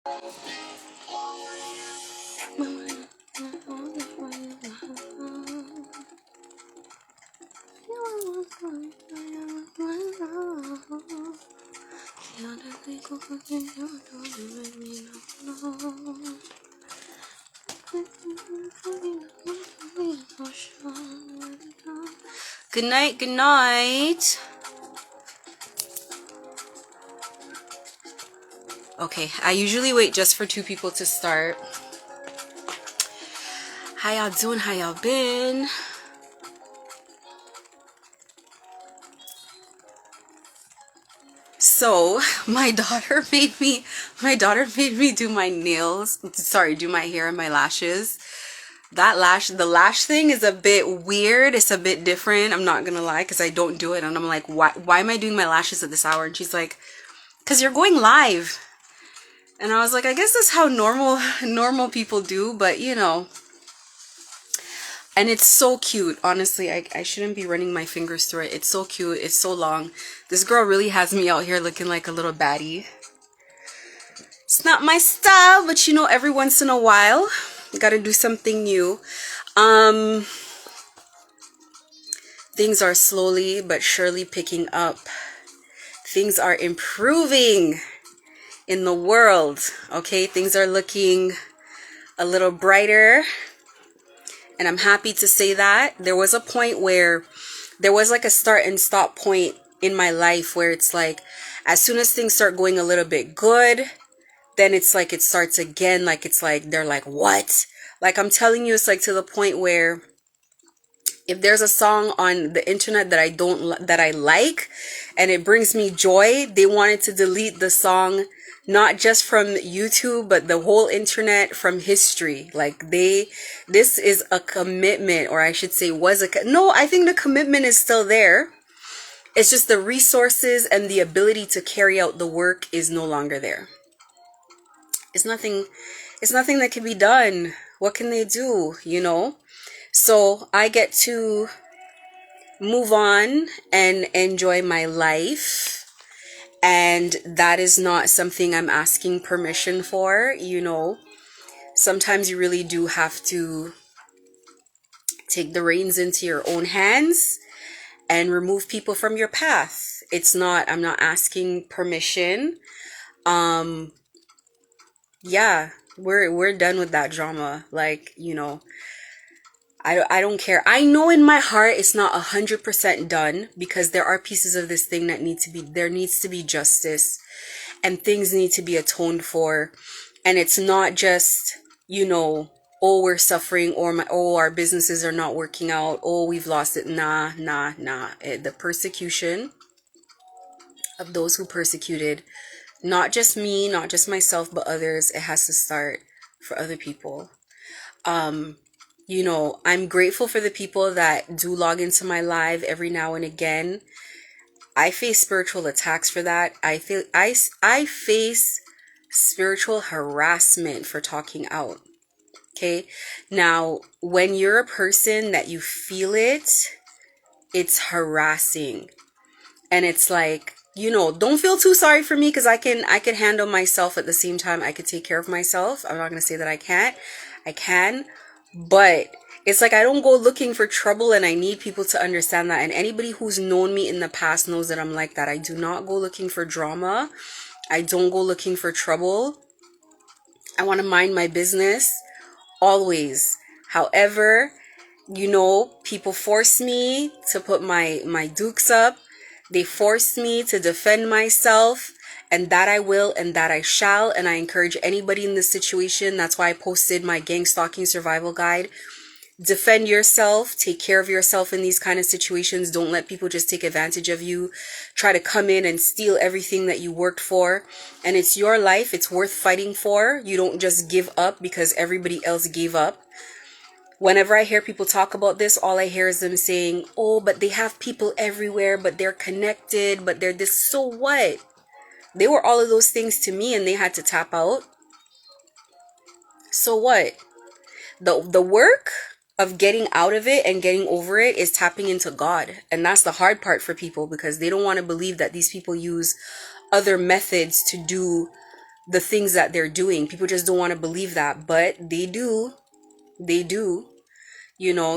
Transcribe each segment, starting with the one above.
Good night, good night. Okay, I usually wait just for 2 people to start. How y'all doing? How y'all been? So, my daughter made me do my nails. Sorry, do my hair and my lashes. The lash thing is a bit weird. It's a bit different. I'm not gonna lie, because I don't do it. And I'm like, why am I doing my lashes at this hour? And she's like, because you're going live. And I was like, I guess that's how normal people do, but you know. And it's so cute. Honestly, I shouldn't be running my fingers through it. It's so cute. It's so long. This girl really has me out here looking like a little baddie. It's not my style, but you know, every once in a while, you gotta do something new. Things are slowly but surely picking up. Things are improving in the world, okay? Things are looking a little brighter, and I'm happy to say that. There was a point where there was like a start and stop point in my life where it's like, as soon as things start going a little bit good, then it's like it starts again. Like it's like they're like, what? Like I'm telling you, it's like to the point where if there's a song on the internet that I like and it brings me joy, they wanted to delete the song, not just from YouTube, but the whole internet from history. Like this is a commitment, or I should say no, I think the commitment is still there. It's just the resources and the ability to carry out the work is no longer there. It's nothing that can be done. What can they do, you know? So I get to move on and enjoy my life. And that is not something I'm asking permission for, you know. Sometimes you really do have to take the reins into your own hands and remove people from your path. I'm not asking permission. Yeah, we're done with that drama. Like, you know, I don't care. I know in my heart it's not 100% done, because there are pieces of this thing that there needs to be justice, and things need to be atoned for. And it's not just, you know, oh, we're suffering, or our businesses are not working out, oh, we've lost it. Nah. The persecution of those who persecuted, not just me, not just myself, but others, it has to start for other people. You know, I'm grateful for the people that do log into my live every now and again. I face spiritual attacks for that. I face spiritual harassment for talking out. Okay? Now, when you're a person that you feel it's harassing. And it's like, you know, don't feel too sorry for me, because I can handle myself. At the same time, I could take care of myself. I'm not going to say that I can't. I can. But it's like I don't go looking for trouble, and I need people to understand that. And anybody who's known me in the past knows that I'm like that. I do not go looking for drama. I don't go looking for trouble. I want to mind my business always. However, you know, people force me to put my dukes up. They forced me to defend myself, and that I will, and that I shall. And I encourage anybody in this situation. That's why I posted my gang stalking survival guide. Defend yourself, take care of yourself in these kind of situations. Don't let people just take advantage of you, try to come in and steal everything that you worked for. And it's your life, it's worth fighting for. You don't just give up because everybody else gave up. Whenever I hear people talk about this, all I hear is them saying, oh, but they have people everywhere, but they're connected, but they're this. So what? They were all of those things to me, and they had to tap out. So what? The work of getting out of it and getting over it is tapping into God. And that's the hard part for people, because they don't want to believe that these people use other methods to do the things that they're doing. People just don't want to believe that, but they do. They do.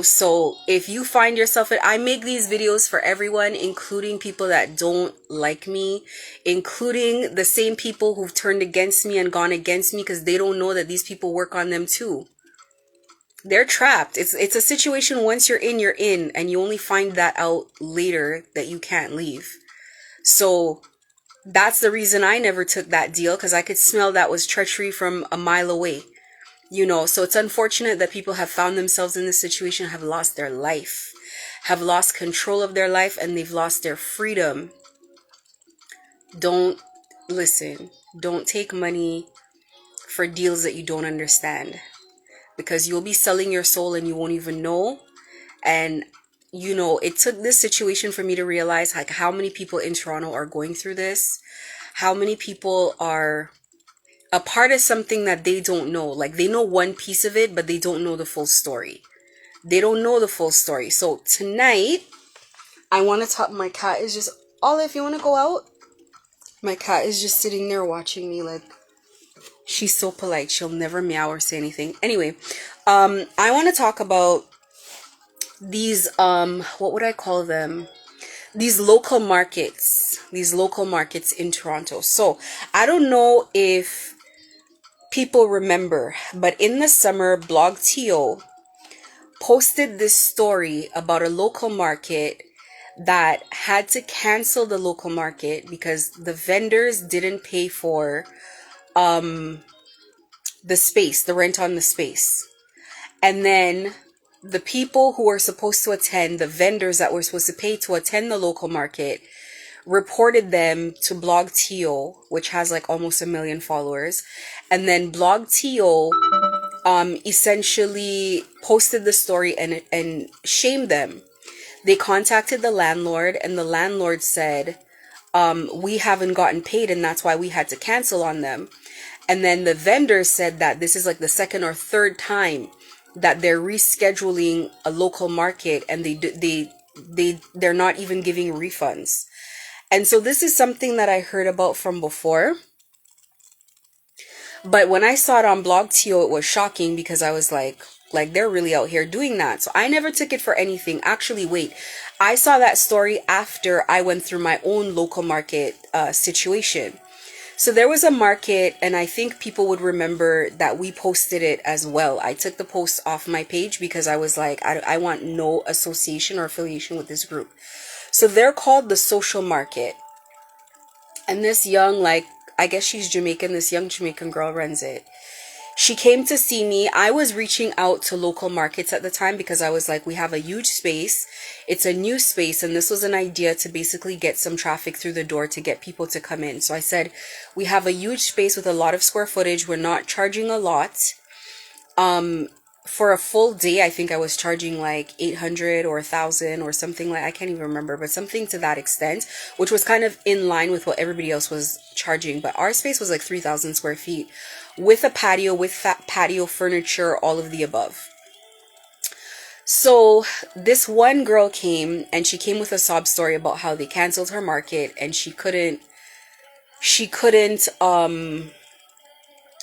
So if you find yourself I make these videos for everyone, including people that don't like me, including the same people who've turned against me and gone against me because they don't know that these people work on them too. They're trapped. It's a situation. Once you're in, and you only find that out later that you can't leave. So that's the reason I never took that deal, because I could smell that was treachery from a mile away. So it's unfortunate that people have found themselves in this situation, have lost their life, have lost control of their life, and they've lost their freedom. Don't listen. Don't take money for deals that you don't understand, because you'll be selling your soul and you won't even know. And it took this situation for me to realize like how many people in Toronto are going through this, how many people are a part of something that they don't know. Like, they know one piece of it, but they don't know the full story. They don't know the full story. So tonight, I want to talk. My cat is just, Olive, if you want to go out? My cat is just sitting there watching me like, she's so polite. She'll never meow or say anything. Anyway, I want to talk about these, what would I call them? These local markets in Toronto. So I don't know if people remember, but in the summer, BlogTO posted this story about a local market that had to cancel the local market because the vendors didn't pay for the space, the rent on the space. And then the people who were supposed to attend, the vendors that were supposed to pay to attend the local market, reported them to BlogTO, which has like almost 1 million followers. And then BlogTO essentially posted the story and shamed them. They contacted the landlord, and the landlord said, we haven't gotten paid, and that's why we had to cancel on them. And then the vendor said that this is like the second or third time that they're rescheduling a local market, and they're not even giving refunds. And so this is something that I heard about from before. But when I saw it on BlogTO, it was shocking because I was like they're really out here doing that. So I never took it for anything. Actually, wait, I saw that story after I went through my own local market situation. So there was a market, and I think people would remember that we posted it as well. I took the post off my page because I was like, I want no association or affiliation with this group. So they're called the Social Market. And this young, I guess she's Jamaican, this young Jamaican girl runs it. She came to see me. I was reaching out to local markets at the time because I was like, we have a huge space. It's a new space. And this was an idea to basically get some traffic through the door to get people to come in. So I said, we have a huge space with a lot of square footage. We're not charging a lot. For a full day, I think I was charging like 800 or 1,000 or something, like, I can't even remember, but something to that extent, which was kind of in line with what everybody else was charging. But our space was like 3,000 square feet with a patio, with patio furniture, all of the above. So this one girl came, and she came with a sob story about how they canceled her market, and she couldn't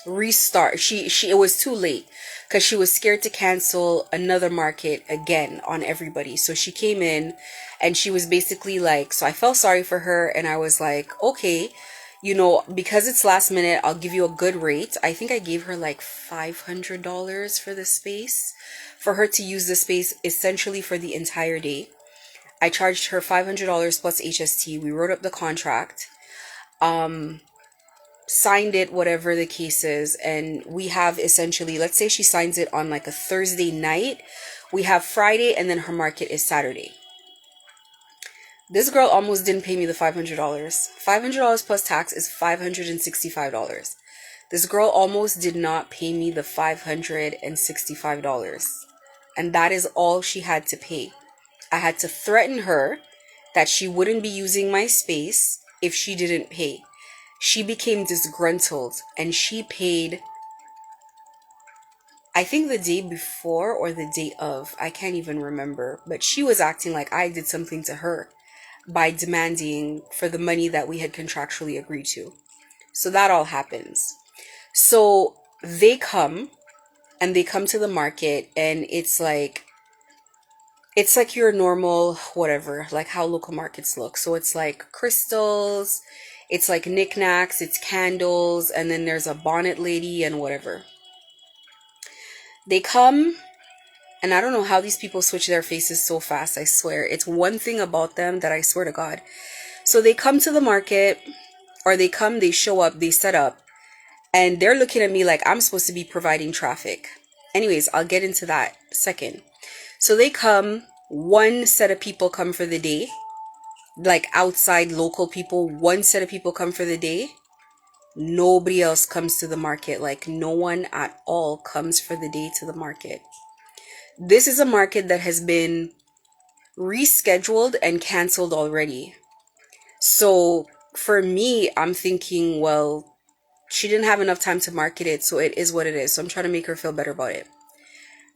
restart. It was too late because she was scared to cancel another market again on everybody. So she came in and she was basically like, so I felt sorry for her, and I was like, okay, because it's last minute, I'll give you a good rate. I think I gave her like $500 for the space, for her to use the space essentially for the entire day. I charged her $500 plus HST. We wrote up the contract, signed it, whatever the case is, and we have essentially, let's say she signs it on like a Thursday night, we have Friday, and then her market is Saturday. This girl almost didn't pay me the $500. $500 plus tax is $565. This girl almost did not pay me the $565. And that is all she had to pay. I had to threaten her that she wouldn't be using my space if she didn't pay. She became disgruntled, and she paid, I think the day before or the day of, I can't even remember, but she was acting like I did something to her by demanding for the money that we had contractually agreed to. So that all happens. So they come and they come to the market, and it's like your normal whatever, like how local markets look. So it's like crystals, it's like knickknacks, it's candles, and then there's a bonnet lady and whatever. They come, and I don't know how these people switch their faces so fast. I swear. It's one thing about them that I swear to God. So they come to the market, or they show up, they set up, and they're looking at me like I'm supposed to be providing traffic. Anyways, I'll get into that second. So they come, one set of people come for the day, like outside local people, one set of people come for the day. Nobody else comes to the market. Like no one at all comes for the day to the market. This is a market that has been rescheduled and canceled already. So for me, I'm thinking, well, she didn't have enough time to market it, so it is what it is. So I'm trying to make her feel better about it.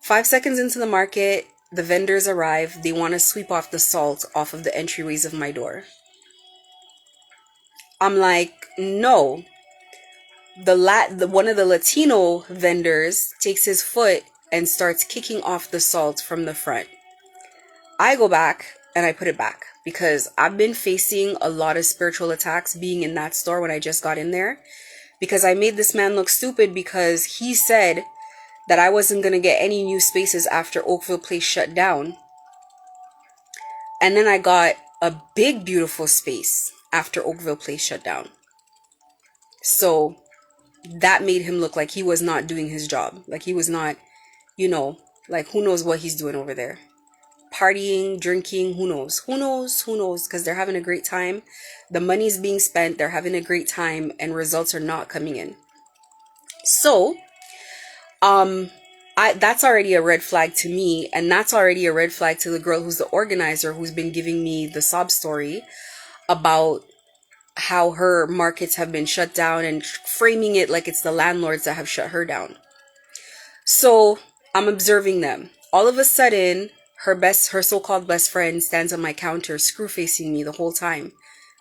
5 seconds into the market, the vendors arrive. They want to sweep off the salt off of the entryways of my door. I'm like, no. One of the Latino vendors takes his foot and starts kicking off the salt from the front. I go back and I put it back because I've been facing a lot of spiritual attacks being in that store when I just got in there, because I made this man look stupid because he said that I wasn't going to get any new spaces after Oakville Place shut down. And then I got a big, beautiful space after Oakville Place shut down. So that made him look like he was not doing his job. Like he was not, you know, like who knows what he's doing over there. Partying, drinking, who knows? Who knows? Who knows? Because they're having a great time. The money's being spent. They're having a great time and results are not coming in. So, that's already a red flag to me, and that's already a red flag to the girl who's the organizer, who's been giving me the sob story about how her markets have been shut down and framing it like it's the landlords that have shut her down. So I'm observing them. All of a sudden, her so-called best friend stands on my counter, screw facing me the whole time,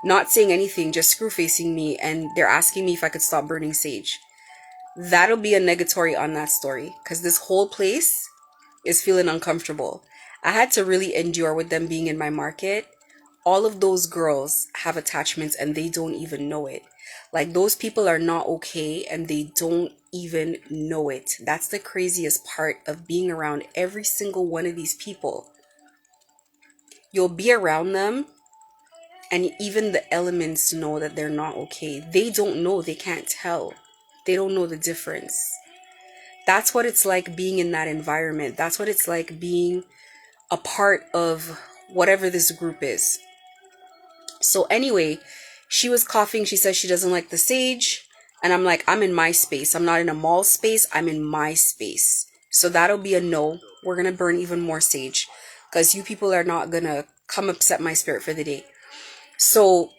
not saying anything, just screw facing me, and they're asking me if I could stop burning sage. That'll be a negatory on that story, because this whole place is feeling uncomfortable. I had to really endure with them being in my market. All of those girls have attachments and they don't even know it. Like those people are not okay and they don't even know it. That's the craziest part of being around every single one of these people. You'll be around them and even the elements know that they're not okay. They don't know, they can't tell. They don't know the difference. That's what it's like being in that environment. That's what it's like being a part of whatever this group is. So anyway, she was coughing. She says she doesn't like the sage. And I'm like, I'm in my space. I'm not in a mall space. I'm in my space. So that'll be a no. We're going to burn even more sage because you people are not going to come upset my spirit for the day. So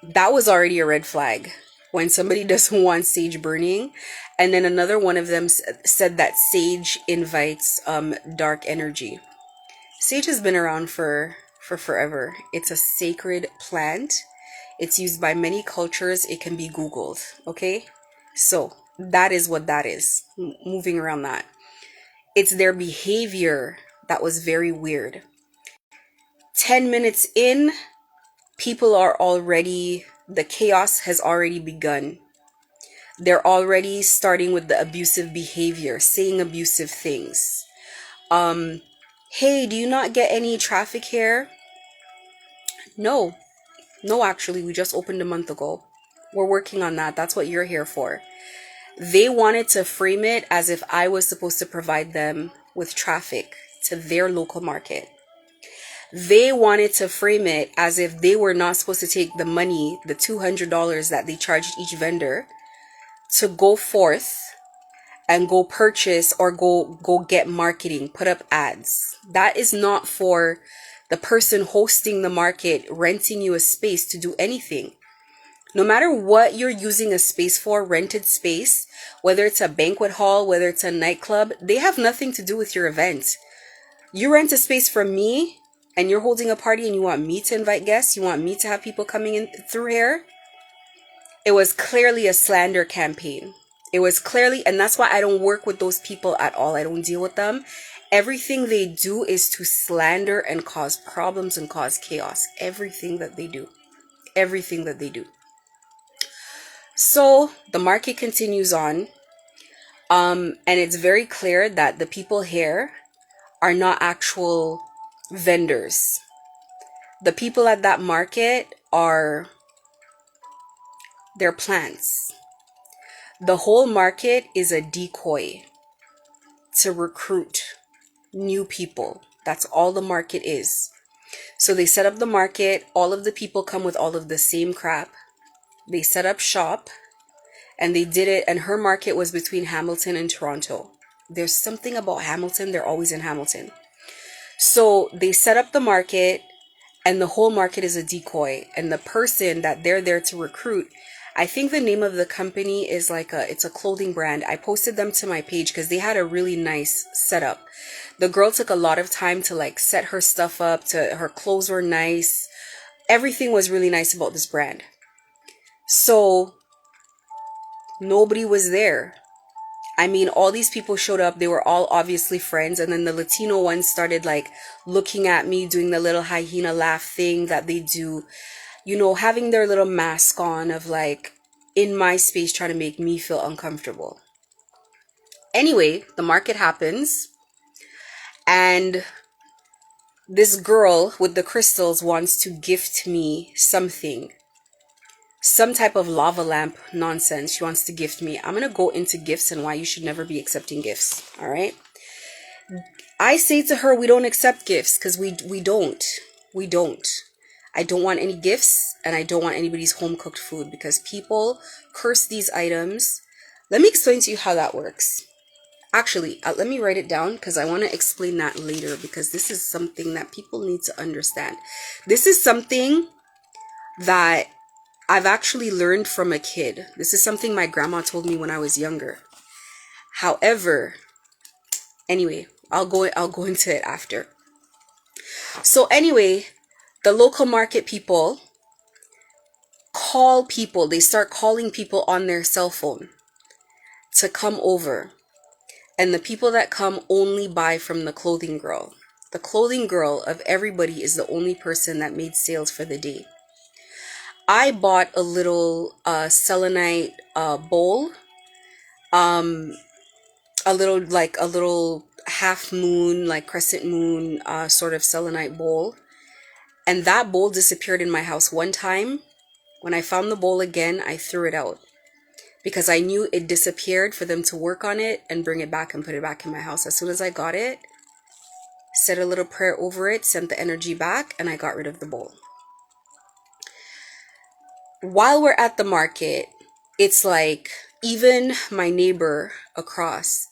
that was already a red flag when somebody doesn't want sage burning. And then another one of them said that sage invites dark energy. Sage has been around for forever. It's a sacred plant. It's used by many cultures. It can be Googled. Okay? So that is what that is. Moving around that. It's their behavior that was very weird. 10 minutes in, the chaos has already begun. They're already starting with the abusive behavior, saying abusive things. Hey, do you not get any traffic here? No, actually, we just opened a month ago. We're working on that. That's what you're here for. They wanted to frame it as if I was supposed to provide them with traffic to their local market. They wanted to frame it as if they were not supposed to take the money, the $200 that they charged each vendor, to go forth and go purchase or go get marketing, put up ads. That is not for the person hosting the market, renting you a space to do anything. No matter what you're using a space for, rented space, whether it's a banquet hall, whether it's a nightclub, they have nothing to do with your event. You rent a space from me and you're holding a party and you want me to invite guests, you want me to have people coming in through here. It was clearly a slander campaign. It was clearly, and that's why I don't work with those people at all. I don't deal with them. Everything they do is to slander and cause problems and cause chaos. Everything that they do. Everything that they do. So the market continues on. And it's very clear that the people here are not actual vendors. The people at that market are their plants. The whole market is a decoy to recruit new people. That's all the market is. So they set up the market. All of the people come with all of the same crap. They set up shop and they did it. And her market was between Hamilton and Toronto. There's something about Hamilton. They're always in Hamilton. So they set up the market and the whole market is a decoy. And the person that they're there to recruit, I think the name of the company is it's a clothing brand. I posted them to my page because they had a really nice setup. The girl took a lot of time to set her stuff up. Her clothes were nice. Everything was really nice about this brand. So nobody was there. I mean, all these people showed up. They were all obviously friends. And then the Latino ones started looking at me, doing the little hyena laugh thing that they do. Having their little mask on of in my space, trying to make me feel uncomfortable. Anyway, the market happens. And this girl with the crystals wants to gift me something. Some type of lava lamp nonsense she wants to gift me. I'm going to go into gifts and why you should never be accepting gifts. All right. I say to her, we don't accept gifts because we don't. We don't. I don't want any gifts and I don't want anybody's home cooked food because people curse these items. Let me explain to you how that works. Actually, let me write it down because I want to explain that later because this is something that people need to understand. This is something that I've actually learned from a kid. This is something my grandma told me when I was younger. However, anyway, I'll go into it after. So anyway, the local market people call people. They start calling people on their cell phone to come over. And the people that come only buy from the clothing girl. The clothing girl of everybody is the only person that made sales for the day. I bought a little selenite bowl. A little half moon, crescent moon sort of selenite bowl. And that bowl disappeared in my house one time. When I found the bowl again, I threw it out. Because I knew it disappeared for them to work on it and bring it back and put it back in my house. As soon as I got it, said a little prayer over it, sent the energy back, and I got rid of the bowl. While we're at the market, it's even my neighbor across,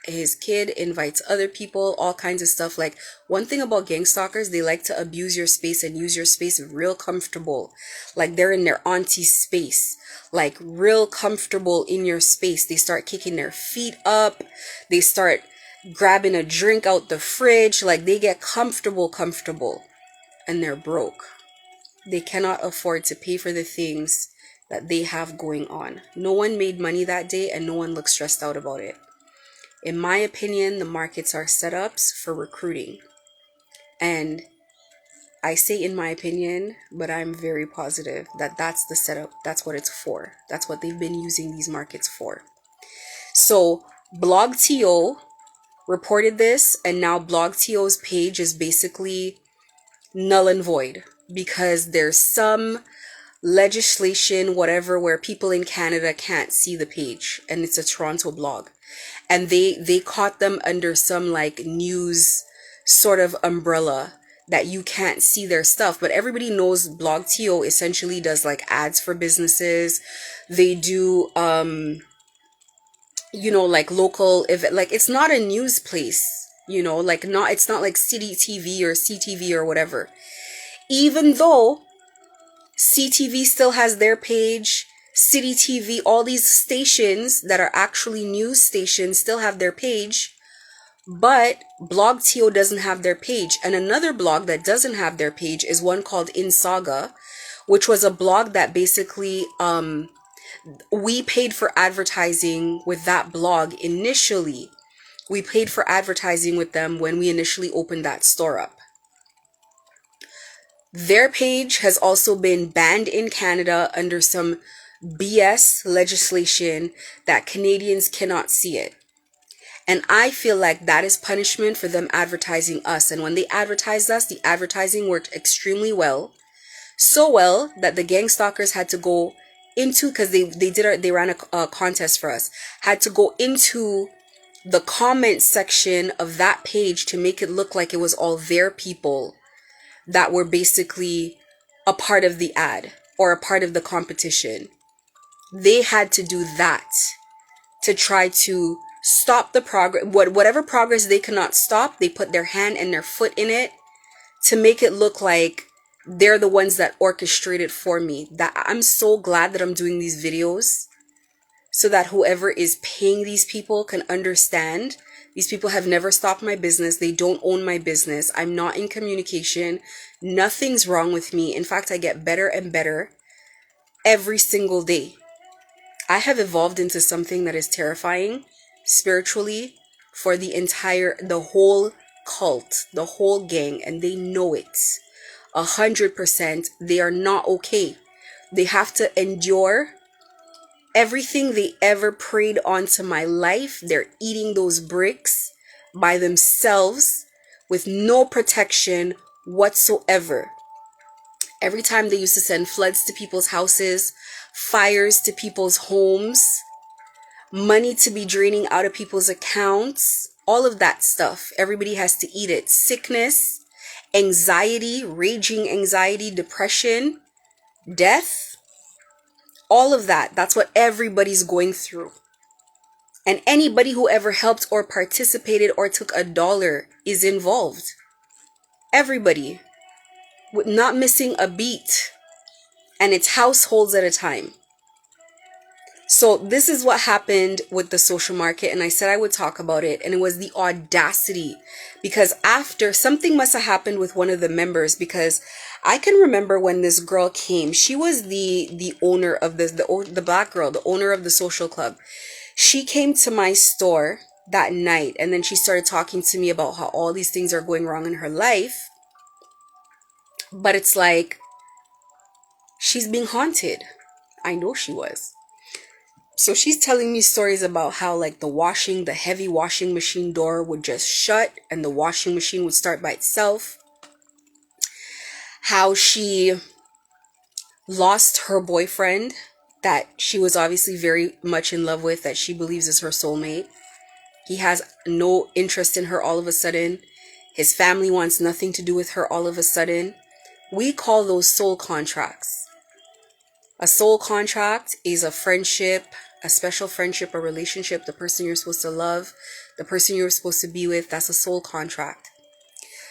his kid invites other people, all kinds of stuff. One thing about gang stalkers, they like to abuse your space and use your space real comfortable. They're in their auntie's space. Real comfortable in your space. They start kicking their feet up. They start grabbing a drink out the fridge. They get comfortable. And they're broke. They cannot afford to pay for the things that they have going on. No one made money that day and no one looks stressed out about it. In my opinion, the markets are setups for recruiting. And I say in my opinion, but I'm very positive that that's the setup. That's what it's for. That's what they've been using these markets for. So BlogTO reported this, and now BlogTO's page is basically null and void because there's some legislation, whatever, where people in Canada can't see the page, and it's a Toronto blog. And they caught them under some news sort of umbrella that you can't see their stuff. But everybody knows BlogTO essentially does ads for businesses. They do local event. It's not a news place, it's not like City TV or CTV or whatever. Even though CTV still has their page, City TV, all these stations that are actually news stations still have their page, but BlogTO doesn't have their page. And another blog that doesn't have their page is one called In Saga, which was a blog that basically We paid for advertising with that blog initially. We paid for advertising with them when we initially opened that store up. Their page has also been banned in Canada under some BS legislation that Canadians cannot see it. And I feel like that is punishment for them advertising us. And when they advertised us, the advertising worked extremely well. So well that the gang stalkers had to go into, because they ran a contest for us, had to go into the comment section of that page to make it look like it was all their people that were basically a part of the ad or a part of the competition. They had to do that to try to stop the progress. Whatever progress they cannot stop, they put their hand and their foot in it to make it look like they're the ones that orchestrated for me. That I'm so glad that I'm doing these videos so that whoever is paying these people can understand. These people have never stopped my business. They don't own my business. I'm not in communication. Nothing's wrong with me. In fact, I get better and better every single day. I have evolved into something that is terrifying spiritually for the whole cult, the whole gang, and they know it. 100%. They are not okay. They have to endure everything they ever preyed onto my life. They're eating those bricks by themselves with no protection whatsoever. Every time they used to send floods to people's houses, fires to people's homes, money to be draining out of people's accounts, all of that stuff. Everybody has to eat it. Sickness, anxiety, raging anxiety, depression, death, all of that. That's what everybody's going through. And anybody who ever helped or participated or took $1 is involved. Everybody, with not missing a beat. And it's households at a time. So this is what happened with the social market, and I said I would talk about it, and it was the audacity, because after something must have happened with one of the members, because I can remember when this girl came. She was the owner of the black girl, the owner of the social club. She came to my store that night, and then she started talking to me about how all these things are going wrong in her life. But it's like she's being haunted. I know she was. So she's telling me stories about how like the heavy washing machine door would just shut and the washing machine would start by itself. How she lost her boyfriend that she was obviously very much in love with, that she believes is her soulmate. He has no interest in her all of a sudden. His family wants nothing to do with her all of a sudden. We call those soul contracts. A soul contract is a friendship, a special friendship, a relationship, the person you're supposed to love, the person you're supposed to be with. That's a soul contract.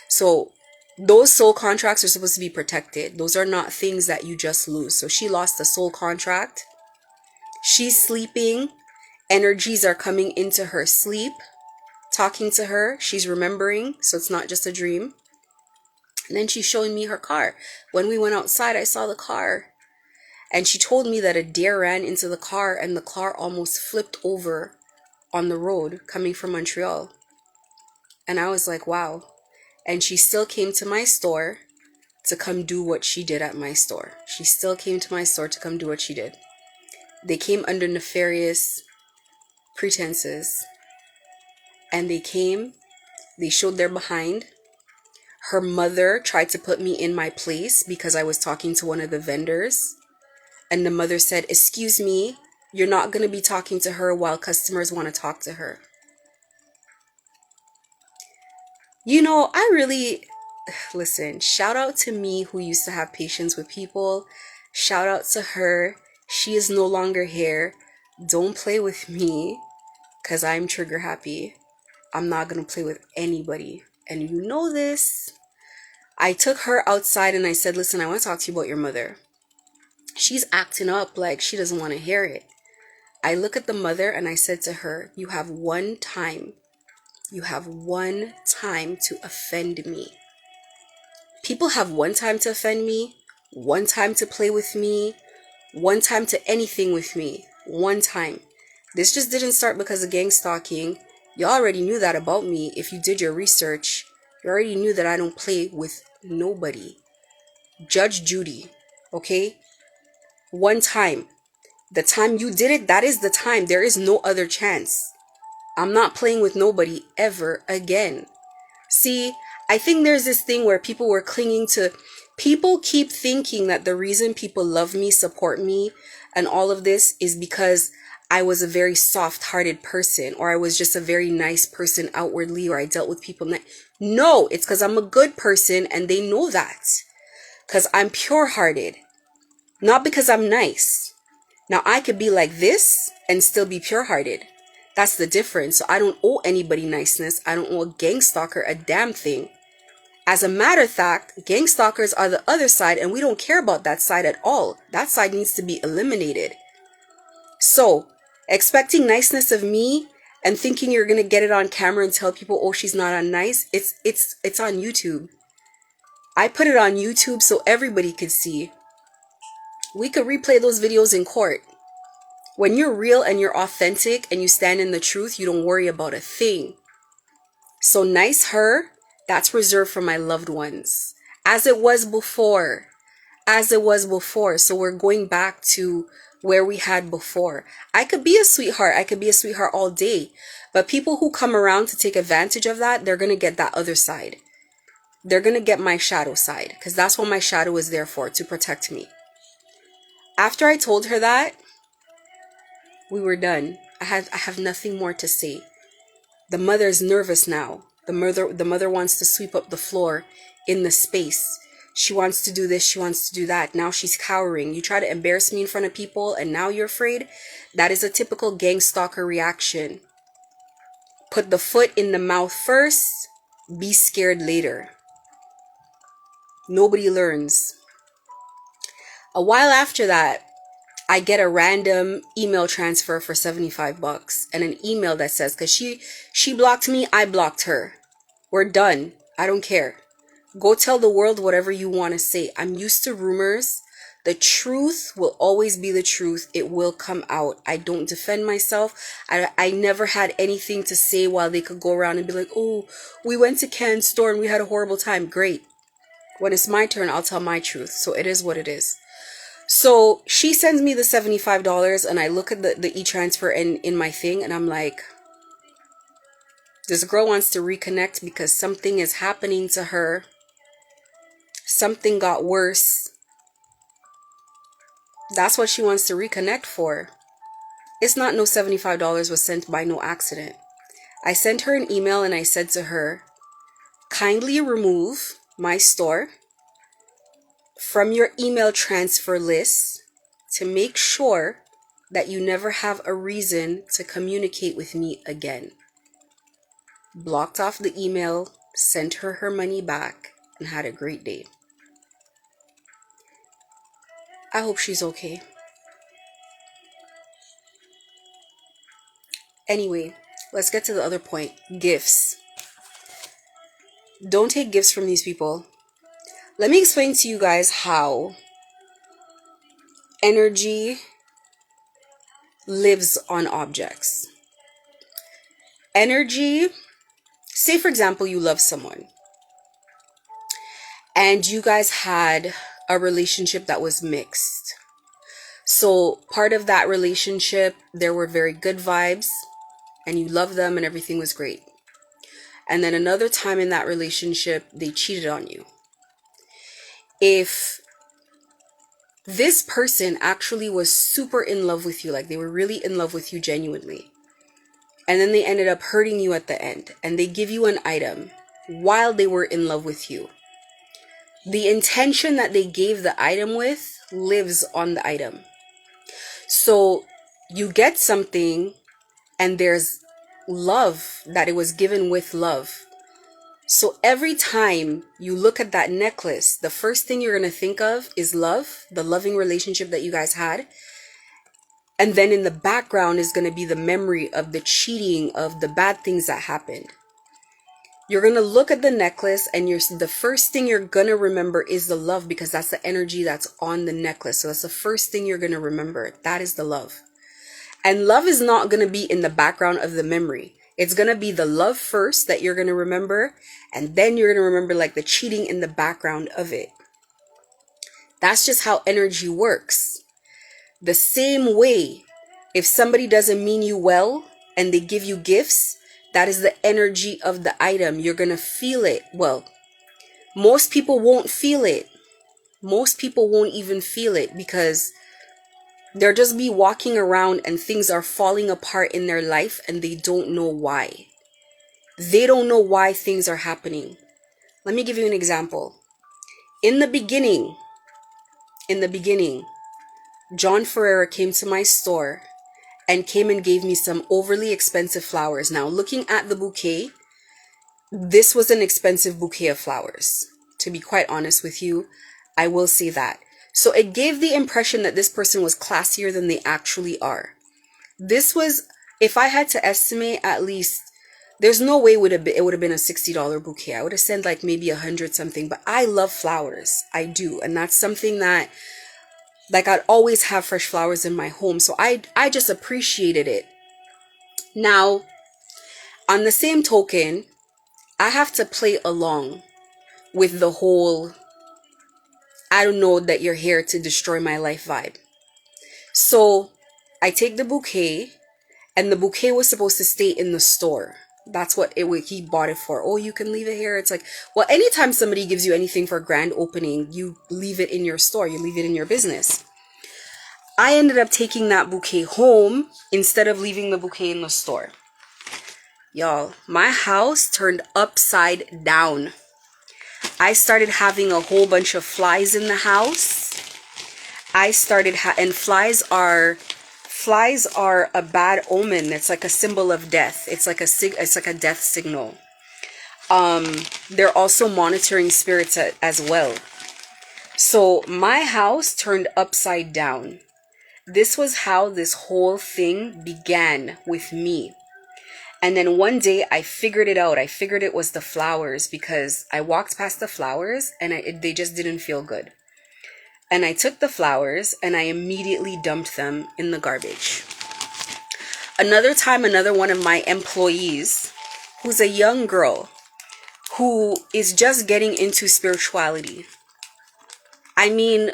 So those soul contracts are supposed to be protected. Those are not things that you just lose. So she lost a soul contract. She's sleeping. Energies are coming into her sleep, talking to her. She's remembering, so it's not just a dream. And then she's showing me her car. When we went outside, I saw the car. And she told me that a deer ran into the car and the car almost flipped over on the road coming from Montreal. And I was like, wow. And she still came to my store to come do what she did at my store. She still came to my store to come do what she did. They came under nefarious pretenses. And they showed their behind. Her mother tried to put me in my place because I was talking to one of the vendors. And the mother said, "Excuse me, you're not going to be talking to her while customers want to talk to her." You know, listen, shout out to me who used to have patience with people. Shout out to her. She is no longer here. Don't play with me because I'm trigger happy. I'm not going to play with anybody. And you know this. I took her outside and I said, "Listen, I want to talk to you about your mother." She's acting up like she doesn't want to hear it. I look at the mother and I said to her, you have one time to offend me. People have one time to offend me, one time to play with me, one time to anything with me. One time. This just didn't start because of gang stalking. You already knew that about me. If you did your research, you already knew that I don't play with nobody. Judge Judy, okay? One time. The time you did it, that is the time. There is no other chance. I'm not playing with nobody ever again. See, I think there's this thing where people were clinging to, people keep thinking that the reason people love me, support me, and all of this is because I was a very soft-hearted person, or I was just a very nice person outwardly, or I dealt with people. No, it's because I'm a good person, and they know that. Because I'm pure-hearted, not because I'm nice. Now, I could be like this and still be pure-hearted. That's the difference. So I don't owe anybody niceness. I don't owe a gang stalker a damn thing. As a matter of fact, gang stalkers are the other side, and we don't care about that side at all. That side needs to be eliminated. So, expecting niceness of me and thinking you're going to get it on camera and tell people, oh, she's not on nice, it's on YouTube. I put it on YouTube so everybody could see. We could replay those videos in court. When you're real and you're authentic and you stand in the truth, you don't worry about a thing. So nice her, that's reserved for my loved ones. As it was before. As it was before. So we're going back to where we had before. I could be a sweetheart. I could be a sweetheart all day. But people who come around to take advantage of that, they're going to get that other side. They're going to get my shadow side. Because that's what my shadow is there for, to protect me. After I told her that, we were done. I have nothing more to say. The mother is nervous now. The mother wants to sweep up the floor in the space. She wants to do this, she wants to do that. Now she's cowering. You try to embarrass me in front of people and now you're afraid? That is a typical gang stalker reaction. Put the foot in the mouth first, be scared later. Nobody learns. A while after that, I get a random email transfer for $75 and an email that says, because she blocked me, I blocked her. We're done. I don't care. Go tell the world whatever you want to say. I'm used to rumors. The truth will always be the truth. It will come out. I don't defend myself. I never had anything to say while they could go around and be like, oh, we went to Ken's store and we had a horrible time. Great. When it's my turn, I'll tell my truth. So it is what it is. So she sends me the $75 and I look at the e-transfer in my thing and I'm like, this girl wants to reconnect because something is happening to her. Something got worse. That's what she wants to reconnect for. It's not no $75 was sent by no accident. I sent her an email and I said to her, kindly remove my store from your email transfer list to make sure that you never have a reason to communicate with me again. Blocked off the email, sent her money back, and had a great day. I hope she's okay. Anyway, let's get to the other point. Gifts. Don't take gifts from these people. Let me explain to you guys how energy lives on objects. Energy, say for example, you love someone and you guys had a relationship that was mixed. So part of that relationship, there were very good vibes and you loved them and everything was great. And then another time in that relationship, they cheated on you. If this person actually was super in love with you, like they were really in love with you genuinely, and then they ended up hurting you at the end, and they give you an item while they were in love with you, the intention that they gave the item with lives on the item. So you get something and there's love that it was given with love. So every time you look at that necklace, the first thing you're going to think of is love, the loving relationship that you guys had. And then in the background is going to be the memory of the cheating, of the bad things that happened. You're going to look at the necklace and the first thing you're going to remember is the love, because that's the energy that's on the necklace. So that's the first thing you're going to remember. That is the love. And love is not going to be in the background of the memory. It's going to be the love first that you're going to remember. And then you're going to remember like the cheating in the background of it. That's just how energy works. The same way, if somebody doesn't mean you well and they give you gifts, that is the energy of the item. You're going to feel it. Well, most people won't feel it. Most people won't even feel it because they'll just be walking around and things are falling apart in their life and they don't know why. They don't know why things are happening. Let me give you an example. In the beginning, John Ferreira came to my store and came and gave me some overly expensive flowers. Now, looking at the bouquet, this was an expensive bouquet of flowers. To be quite honest with you, I will say that. So it gave the impression that this person was classier than they actually are. This was, if I had to estimate, at least, there's no way it would have been a $60 bouquet. I would have said like maybe 100 something, but I love flowers. I do. And that's something that, like, I'd always have fresh flowers in my home. So I just appreciated it. Now, on the same token, I have to play along with the whole, I don't know that you're here to destroy my life vibe. So I take the bouquet, and the bouquet was supposed to stay in the store. That's what he bought it for. Oh, you can leave it here. It's like, well, anytime somebody gives you anything for a grand opening, you leave it in your store. You leave it in your business. I ended up taking that bouquet home instead of leaving the bouquet in the store. Y'all, my house turned upside down. I started having a whole bunch of flies in the house. And flies are a bad omen. It's like a symbol of death. It's like a death signal. They're also monitoring spirits as well. So my house turned upside down. This was how this whole thing began with me. And then one day I figured it out. I figured it was the flowers because I walked past the flowers and they just didn't feel good. And I took the flowers and I immediately dumped them in the garbage. Another time, another one of my employees, who's a young girl who is just getting into spirituality. I mean,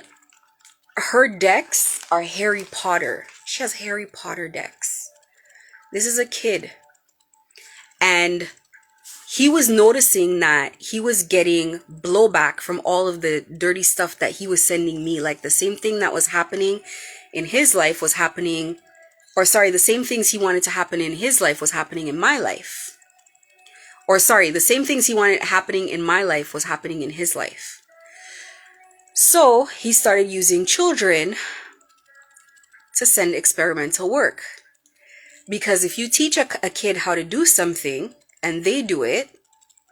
her decks are Harry Potter. She has Harry Potter decks. This is a kid. And he was noticing that he was getting blowback from all of the dirty stuff that he was sending me. Like the same thing that was happening in his life was happening, the same things he wanted to happen in his life was happening in my life. The same things he wanted happening in my life was happening in his life. So he started using children to send experimental work. Because if you teach a kid how to do something and they do it,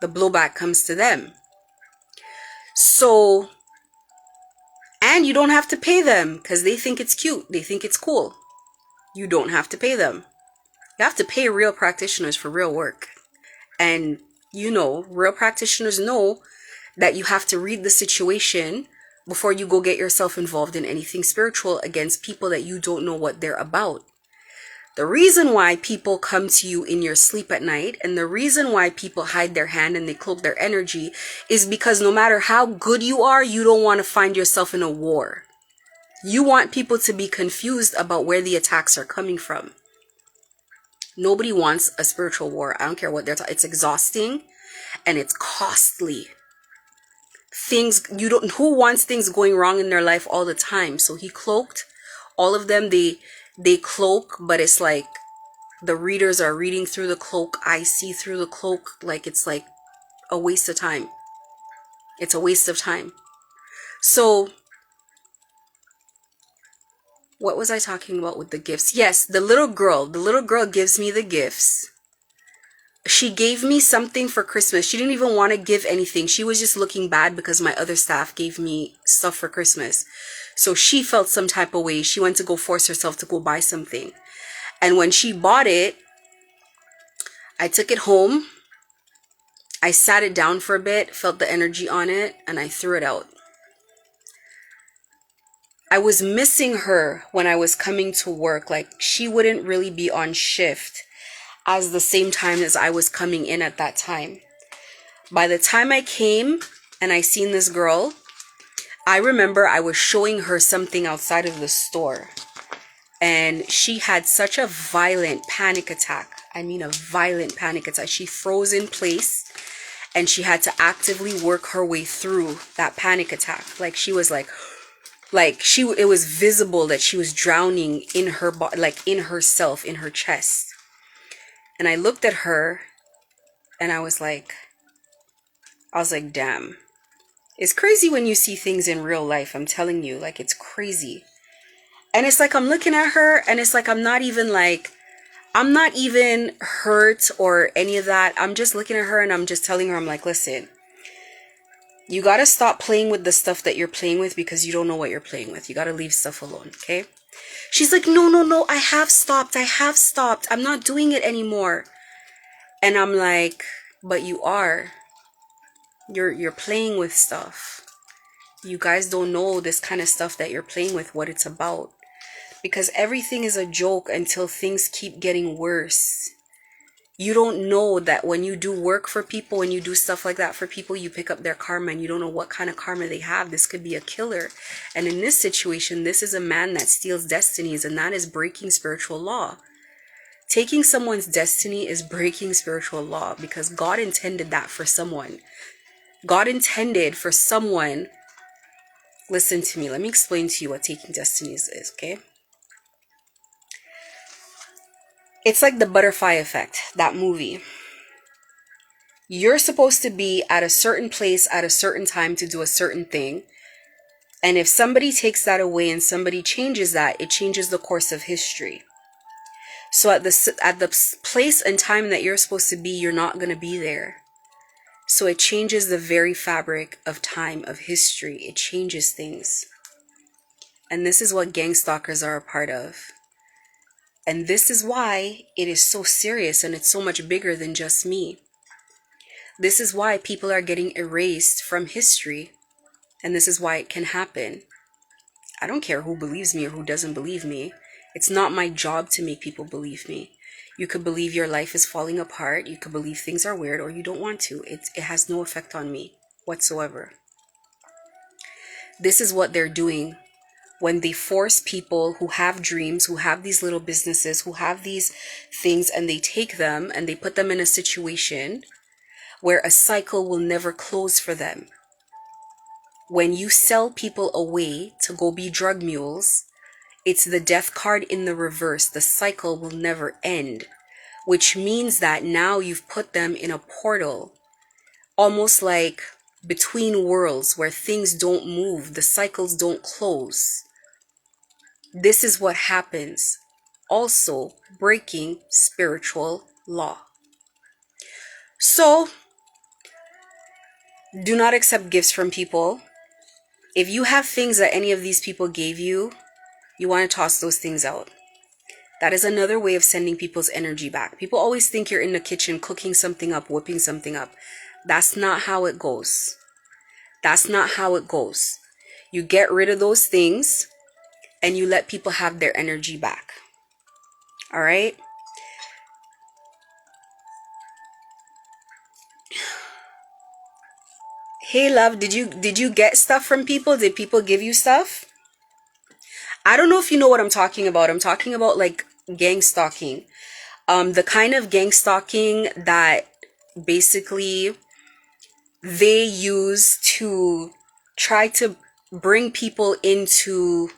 the blowback comes to them. So, and you don't have to pay them because they think it's cute. They think it's cool. You don't have to pay them. You have to pay real practitioners for real work. And, real practitioners know that you have to read the situation before you go get yourself involved in anything spiritual against people that you don't know what they're about. The reason why people come to you in your sleep at night and the reason why people hide their hand and they cloak their energy is because no matter how good you are, you don't want to find yourself in a war. You want people to be confused about where the attacks are coming from. Nobody wants a spiritual war. I don't care what they're talking. It's exhausting and it's costly. Who wants things going wrong in their life all the time? So he cloaked all of them. They cloak, but it's like the readers are reading through the cloak. I see through the cloak. Like it's like a waste of time. It's a waste of time. So what was I talking about with the gifts? Yes, the little girl gives me the gifts. She gave me something for Christmas. She didn't even want to give anything. She was just looking bad because my other staff gave me stuff for Christmas. So she felt some type of way. She went to go force herself to go buy something. And when she bought it, I took it home I sat it down for a bit, felt the energy on it, and I threw it out. I was missing her when I was coming to work. Like, she wouldn't really be on shift as the same time as I was coming in at that time. By the time I came and I seen this girl, I remember I was showing her something outside of the store. And she had such a violent panic attack. I mean, a violent panic attack. She froze in place and she had to actively work her way through that panic attack. Like, she was like it was visible that she was drowning in her body, like in herself, in her chest. And I looked at her and I was like, damn. It's crazy when you see things in real life. I'm telling you, like, it's crazy. And it's like I'm looking at her and it's like I'm not even hurt or any of that. I'm just looking at her and I'm just telling her, I'm like, listen, you got to stop playing with the stuff that you're playing with because you don't know what you're playing with. You got to leave stuff alone, okay? She's like, no, I have stopped. I'm not doing it anymore. And I'm like, but you are. You're playing with stuff. You guys don't know this kind of stuff that you're playing with, what it's about. Because everything is a joke until things keep getting worse. You don't know that when you do work for people, when you do stuff like that for people, you pick up their karma and you don't know what kind of karma they have. This could be a killer. And in this situation, this is a man that steals destinies, and that is breaking spiritual law. Taking someone's destiny is breaking spiritual law because God intended that for someone. God intended for someone. Listen to me. Let me explain to you what taking destinies is, okay? It's like the butterfly effect, that movie. You're supposed to be at a certain place at a certain time to do a certain thing. And if somebody takes that away and somebody changes that, it changes the course of history. So at the place and time that you're supposed to be, you're not going to be there. So it changes the very fabric of time, of history. It changes things. And this is what gang stalkers are a part of. And this is why it is so serious and it's so much bigger than just me. This is why people are getting erased from history. And this is why it can happen. I don't care who believes me or who doesn't believe me. It's not my job to make people believe me. You could believe your life is falling apart. You could believe things are weird, or you don't want to. It has no effect on me whatsoever. This is what they're doing when they force people who have dreams, who have these little businesses, who have these things, and they take them and they put them in a situation where a cycle will never close for them. When you sell people away to go be drug mules, it's the death card in the reverse. The cycle will never end, which means that now you've put them in a portal, almost like between worlds where things don't move, the cycles don't close. This is what happens. Also, breaking spiritual law. So, do not accept gifts from people. If you have things that any of these people gave you, you want to toss those things out. That is another way of sending people's energy back. People always think you're in the kitchen cooking something up, whipping something up. That's not how it goes. That's not how it goes. You get rid of those things and you let people have their energy back. All right? Hey love, did you get stuff from people? Did people give you stuff? I don't know if you know what I'm talking about. I'm talking about like gang stalking. The kind of gang stalking that basically they use to try to bring people into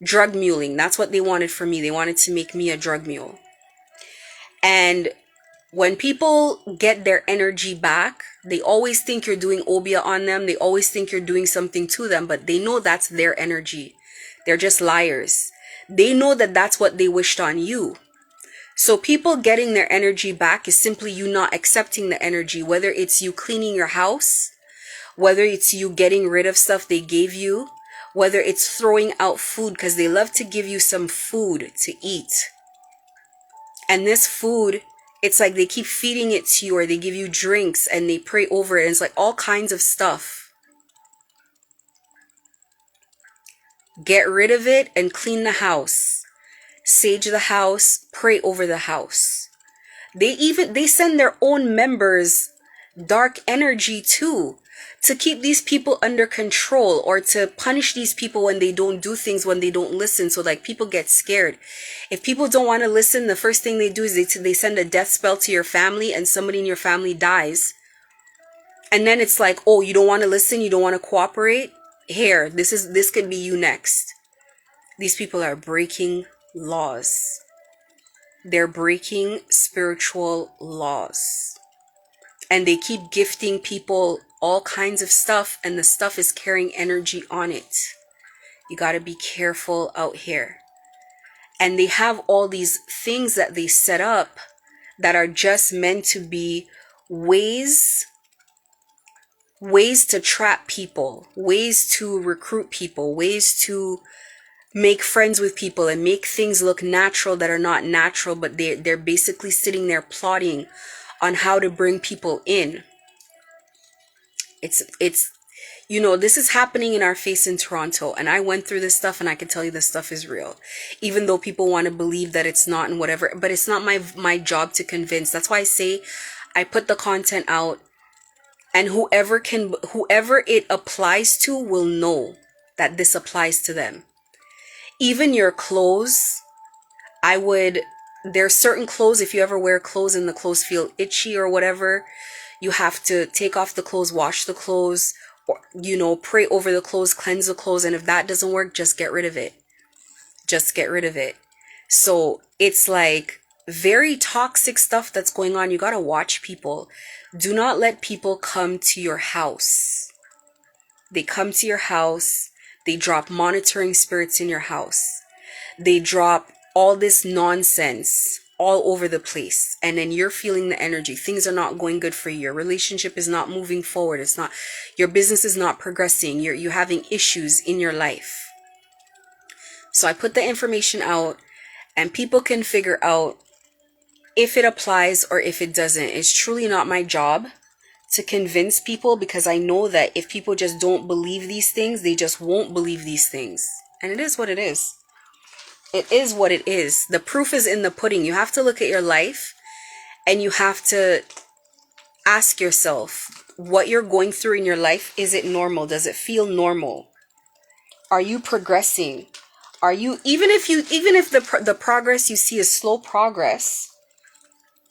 drug muling. That's what they wanted for me. They wanted to make me a drug mule. And when people get their energy back, they always think you're doing obia on them. They always think you're doing something to them, but they know that's their energy. They're just liars. They know that that's what they wished on you. So people getting their energy back is simply you not accepting the energy, whether it's you cleaning your house, whether it's you getting rid of stuff they gave you, whether it's throwing out food, because they love to give you some food to eat. And this food It's like they keep feeding it to you, or they give you drinks and they pray over it. And it's like all kinds of stuff. Get rid of it and clean the house. Sage the house, pray over the house. They send their own members dark energy too, to keep these people under control, or to punish these people when they don't do things, when they don't listen. So like people get scared. If people don't want to listen, the first thing they do is they send a death spell to your family, and somebody in your family dies. And then it's like, oh, you don't want to listen, you don't want to cooperate? Here, this could be you next. These people are breaking laws. They're breaking spiritual laws. And they keep gifting people all kinds of stuff, and the stuff is carrying energy on it. You got to be careful out here. And they have all these things that they set up that are just meant to be ways to trap people, ways to recruit people, ways to make friends with people and make things look natural that are not natural, but they're basically sitting there plotting on how to bring people in. It's this is happening in our face in Toronto, and I went through this stuff, and I can tell you this stuff is real, even though people want to believe that it's not and whatever. But it's not my job to convince. That's why I say I put the content out, and whoever it applies to will know that this applies to them. Even your clothes, there's certain clothes, if you ever wear clothes and the clothes feel itchy or whatever, you have to take off the clothes, wash the clothes, or, pray over the clothes, cleanse the clothes. And if that doesn't work, just get rid of it. Just get rid of it. So it's like very toxic stuff that's going on. You got to watch people. Do not let people come to your house. They come to your house. They drop monitoring spirits in your house. They drop all this nonsense all over the place. And then you're feeling the energy. Things are not going good for you. Your relationship is not moving forward. Your business is not progressing. You're having issues in your life. So I put the information out, and people can figure out if it applies or if it doesn't. It's truly not my job to convince people, because I know that if people just don't believe these things, they just won't believe these things. And it is what it is. It is what it is. The proof is in the pudding. You have to look at your life, and you have to ask yourself what you're going through in your life. Is it normal? Does it feel normal? Are you progressing? Are you, even if the progress you see is slow progress,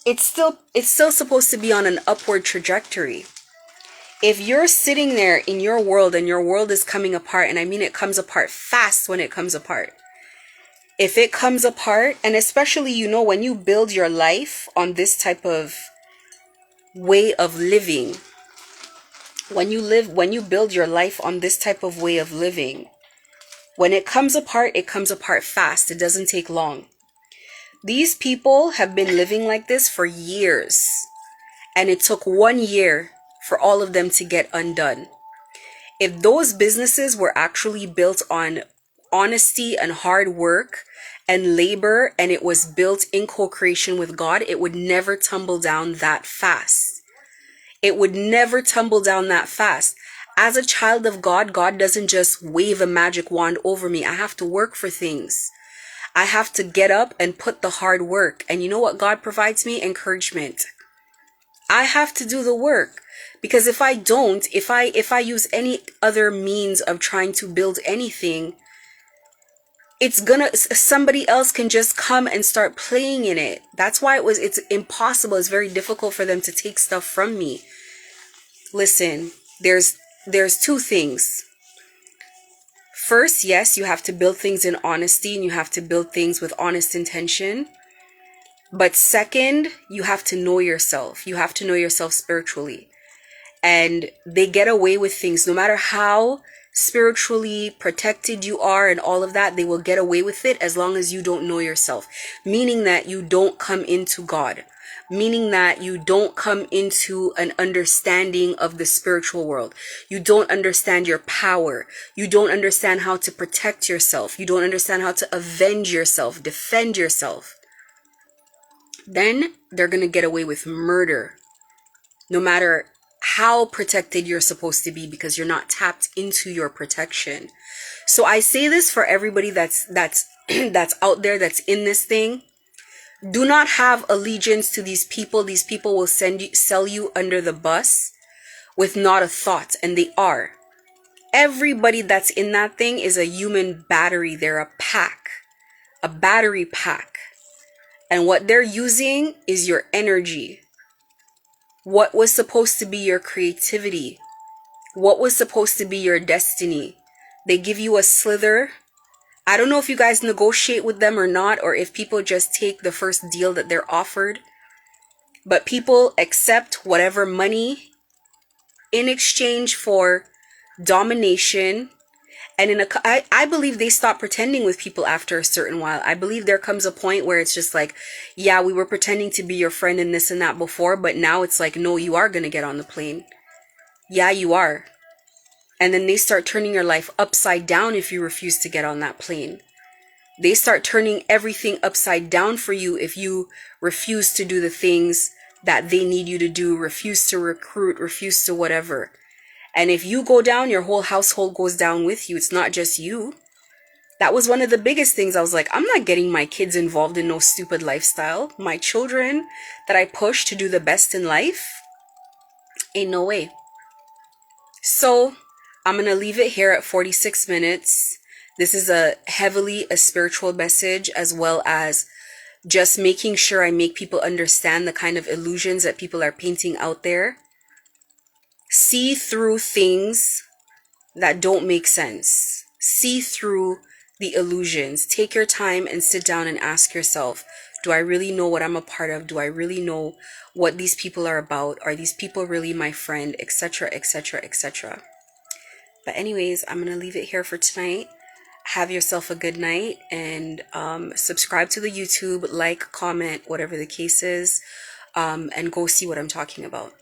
it's still supposed to be on an upward trajectory. If you're sitting there in your world and your world is coming apart, and I mean it comes apart fast when it comes apart. If it comes apart, and especially, when you build your life on this type of way of living, when you build your life on this type of way of living, when it comes apart fast. It doesn't take long. These people have been living like this for years, and it took 1 year for all of them to get undone. If those businesses were actually built on honesty and hard work and labor, and it was built in co-creation with God, it would never tumble down that fast. It would never tumble down that fast. As a child of God, God doesn't just wave a magic wand over me. I have to work for things. I have to get up and put the hard work. And you know what God provides me? Encouragement. I have to do the work, because if I don't, if I use any other means of trying to build anything, somebody else can just come and start playing in it. That's why it's impossible. It's very difficult for them to take stuff from me. Listen, there's two things. First, yes, you have to build things in honesty, and you have to build things with honest intention. But second, you have to know yourself. You have to know yourself spiritually. And they get away with things, no matter how spiritually protected you are and all of that, they will get away with it as long as you don't know yourself. Meaning that you don't come into God. Meaning that you don't come into an understanding of the spiritual world. You don't understand your power. You don't understand how to protect yourself. You don't understand how to avenge yourself, defend yourself. then they're going to get away with murder, no matter how protected you're supposed to be, because you're not tapped into your protection. So I say this for everybody that's that's out there, that's in this thing. Do not have allegiance to these people. These people will sell you under the bus with not a thought, and they are. Everybody that's in that thing is a human battery. They're a battery pack. And what they're using is your energy. What was supposed to be your creativity? What was supposed to be your destiny? They give you a slither. I don't know if you guys negotiate with them or not, or if people just take the first deal that they're offered. But people accept whatever money in exchange for domination. And I believe they stop pretending with people after a certain while. I believe there comes a point where it's just like, yeah, we were pretending to be your friend and this and that before, but now it's like, no, you are going to get on the plane. Yeah, you are. And then they start turning your life upside down if you refuse to get on that plane. They start turning everything upside down for you if you refuse to do the things that they need you to do, refuse to recruit, refuse to whatever. And if you go down, your whole household goes down with you. It's not just you. That was one of the biggest things. I was like, I'm not getting my kids involved in no stupid lifestyle. My children that I push to do the best in life, ain't no way. So I'm going to leave it here at 46 minutes. This is a heavily a spiritual message, as well as just making sure I make people understand the kind of illusions that people are painting out there. See through things that don't make sense. See through the illusions. Take your time and sit down and ask yourself, do I really know what I'm a part of? Do I really know what these people are about? Are these people really my friend? Etc., etc., etc. But anyways, I'm going to leave it here for tonight. Have yourself a good night, and subscribe to the YouTube, like, comment, whatever the case is, and go see what I'm talking about.